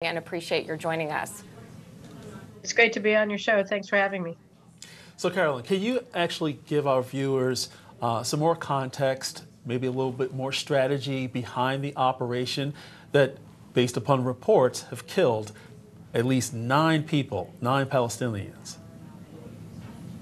and appreciate your joining us. It's great to be on your show. Thanks for having me. So, Caroline, can you actually give our viewers some more context, maybe a little bit more strategy behind the operation that, based upon reports, have killed at least 9 people, 9 Palestinians?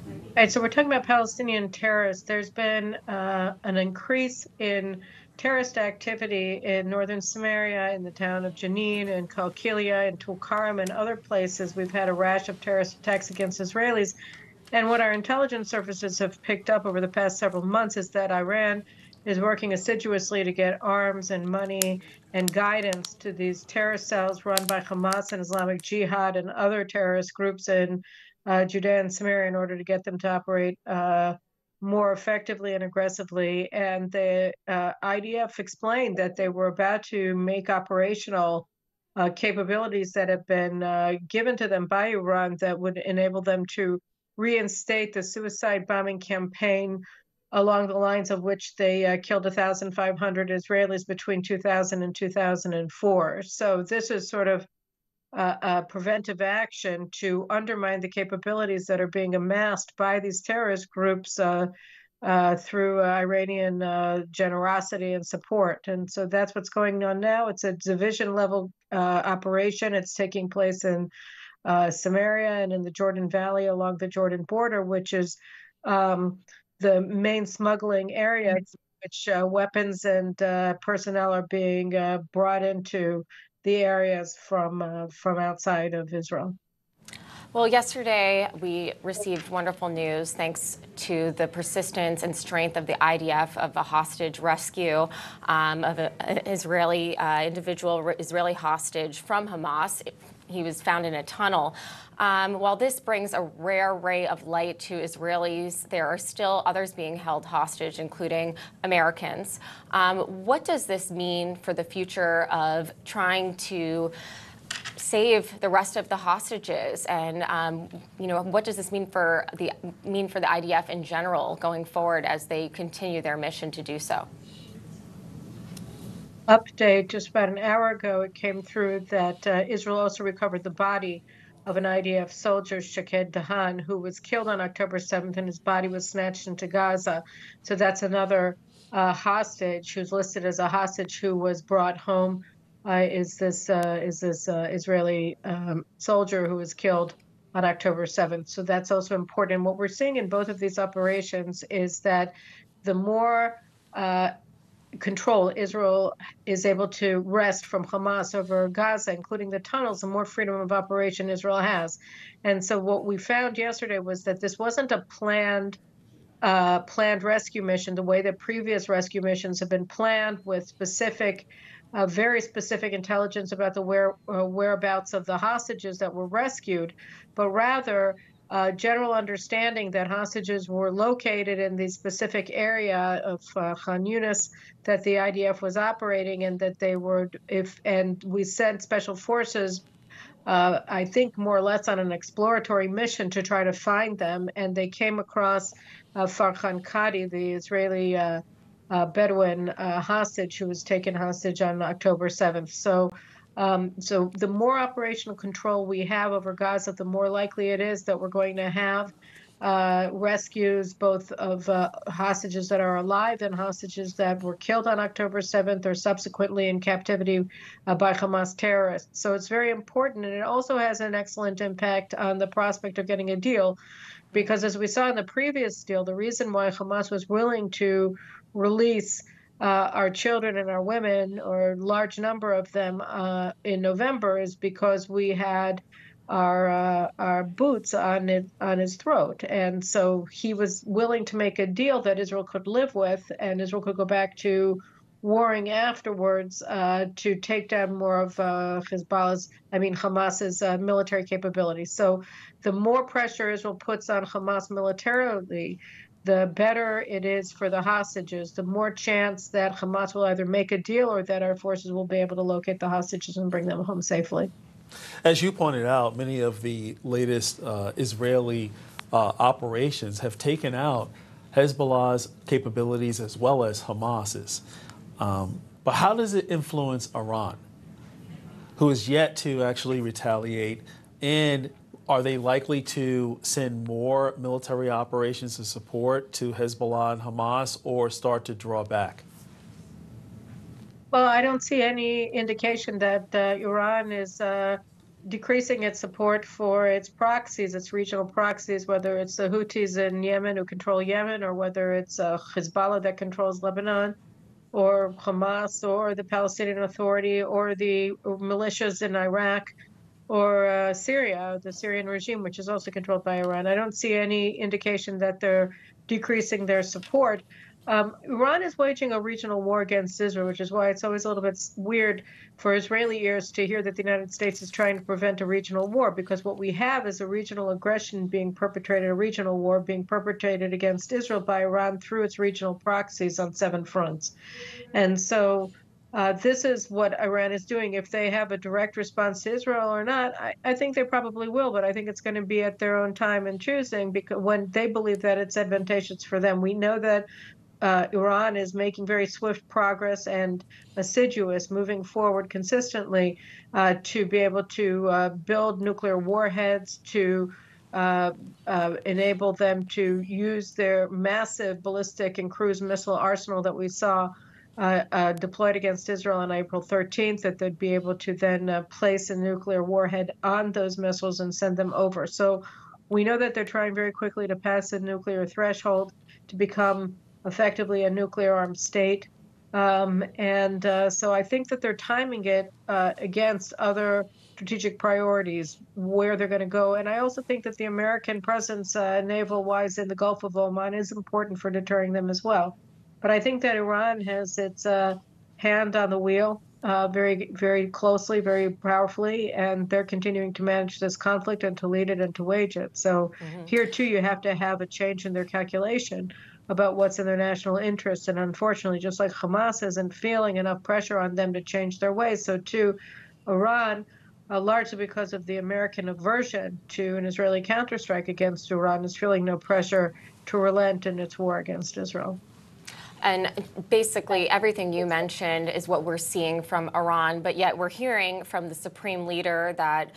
All right, so we're talking about Palestinian terrorists. There's been an increase in terrorist activity in northern Samaria, in the town of Jenin, and Qalqilia, and Tulkarm, and other places. We've had a rash of terrorist attacks against Israelis. And what our intelligence services have picked up over the past several months is that Iran is working assiduously to get arms and money and guidance to these terrorist cells run by Hamas and Islamic Jihad and other terrorist groups in Judea and Samaria in order to get them to operate more effectively and aggressively. And the IDF explained that they were about to make operational capabilities that have been given to them by Iran that would enable them to reinstate the suicide bombing campaign along the lines of which they killed 1,500 Israelis between 2000 and 2004. So this is sort of a preventive action to undermine the capabilities that are being amassed by these terrorist groups through Iranian generosity and support. And so that's what's going on now. It's a division-level operation. It's taking place in Samaria and in the Jordan Valley along the Jordan border, which is the main smuggling area, which weapons and personnel are being brought into the areas from outside of Israel. Well, yesterday we received wonderful news thanks to the persistence and strength of the IDF of a hostage rescue of an Israeli Israeli hostage from Hamas. He was found in a tunnel. While this brings a rare ray of light to Israelis, there are still others being held hostage, including Americans. What does this mean for the future of trying to save the rest of the hostages, and what does this mean for the IDF in general going forward as they continue their mission to do so? Update: just about an hour ago, it came through that Israel also recovered the body of an IDF soldier, Shaked Dahan, who was killed on October 7th, and his body was snatched into Gaza. So that's another hostage who's listed as a hostage who was brought home. Is this Israeli soldier who was killed on October 7th. So that's also important. What we're seeing in both of these operations is that the more control Israel is able to wrest from Hamas over Gaza, including the tunnels, the more freedom of operation Israel has. And so what we found yesterday was that this wasn't a planned rescue mission the way that previous rescue missions have been planned, with very specific intelligence about the whereabouts of the hostages that were rescued, but rather general understanding that hostages were located in the specific area of Khan Yunis that the IDF was operating, and that they were, and we sent special forces, I think more or less on an exploratory mission to try to find them, and they came across Farhan Kadi, the Israeli Bedouin hostage who was taken hostage on October 7th. So the more operational control we have over Gaza, the more likely it is that we're going to have rescues both of hostages that are alive and hostages that were killed on October 7th or subsequently in captivity by Hamas terrorists. So it's very important, and it also has an excellent impact on the prospect of getting a deal, because as we saw in the previous deal, the reason why Hamas was willing to release our children and our women, or a large number of them, in November, is because we had our boots on his throat, and so he was willing to make a deal that Israel could live with, and Israel could go back to warring afterwards to take down more of Hamas's military capabilities. So the more pressure Israel puts on Hamas militarily, the better it is for the hostages, the more chance that Hamas will either make a deal or that our forces will be able to locate the hostages and bring them home safely. As you pointed out, many of the latest Israeli operations have taken out Hezbollah's capabilities as well as Hamas's. But how does it influence Iran? who is yet to actually retaliate? And are they likely to send more military operations of support to Hezbollah and Hamas, or start to draw back? Well, I don't see any indication that Iran is decreasing its support for its proxies, its regional proxies, whether it's the Houthis in Yemen who control Yemen, or whether it's Hezbollah that controls Lebanon, or Hamas, or the Palestinian Authority, or the militias in Iraq, or Syria, the Syrian regime, which is also controlled by Iran. I don't see any indication that they're decreasing their support. Iran is waging a regional war against Israel, which is why it's always a little bit weird for Israeli ears to hear that the United States is trying to prevent a regional war, because what we have is a regional aggression being perpetrated, a regional war being perpetrated against Israel by Iran through its regional proxies on 7 fronts. And so this is what Iran is doing. If they have a direct response to Israel or not, I think they probably will, but I think it's going to be at their own time and choosing, because when they believe that it's advantageous for them. We know that Iran is making very swift progress and assiduous, moving forward consistently to be able to build nuclear warheads, to enable them to use their massive ballistic and cruise missile arsenal that we saw deployed against Israel on April 13th, that they'd be able to then place a nuclear warhead on those missiles and send them over. So we know that they're trying very quickly to pass a nuclear threshold to become effectively a nuclear armed state. So I think that they're timing it against other strategic priorities, where they're going to go. And I also think that the American presence naval-wise in the Gulf of Oman is important for deterring them as well. But I think that Iran has its hand on the wheel very, very closely, very powerfully, and they're continuing to manage this conflict and to lead it and to wage it. So here, too, you have to have a change in their calculation about what's in their national interest. And unfortunately, just like Hamas isn't feeling enough pressure on them to change their ways, so too Iran, largely because of the American aversion to an Israeli counterstrike against Iran, is feeling no pressure to relent in its war against Israel. And basically everything you mentioned is what we're seeing from Iran, but yet we're hearing from the supreme leader that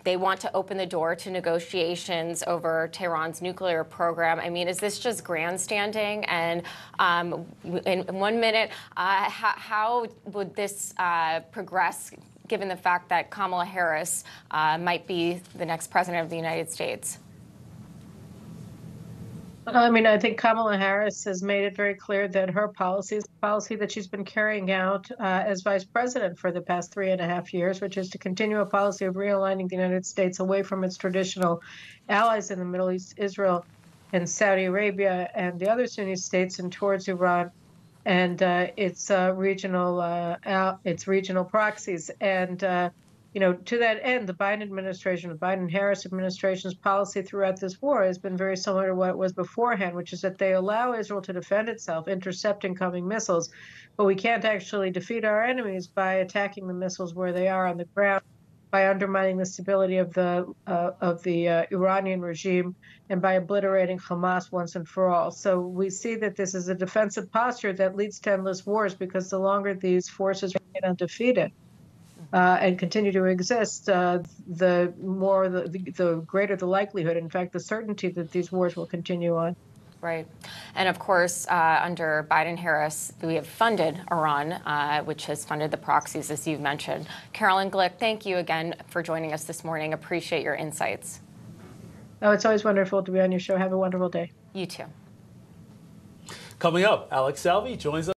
they want to open the door to negotiations over Tehran's nuclear program. I mean, is this just grandstanding? And in 1 minute, how would this progress, given the fact that Kamala Harris might be the next president of the United States? I mean, I think Kamala Harris has made it very clear that her policy is the policy that she's been carrying out as vice president for the past 3.5 years, which is to continue a policy of realigning the United States away from its traditional allies in the Middle East, Israel and Saudi Arabia and the other Sunni states, and towards Iran and its regional proxies. And to that end, the Biden administration, the Biden-Harris administration's policy throughout this war has been very similar to what it was beforehand, which is that they allow Israel to defend itself, intercept incoming missiles, but we can't actually defeat our enemies by attacking the missiles where they are on the ground, by undermining the stability of the Iranian regime, and by obliterating Hamas once and for all. So we see that this is a defensive posture that leads to endless wars, because the longer these forces remain undefeated and continue to exist, the greater the likelihood, in fact, the certainty that these wars will continue on. Right. And of course, under Biden-Harris, we have funded Iran, which has funded the proxies, as you've mentioned. Caroline Glick, thank you again for joining us this morning. Appreciate your insights. Oh, it's always wonderful to be on your show. Have a wonderful day. You too. Coming up, Alex Salvi joins us.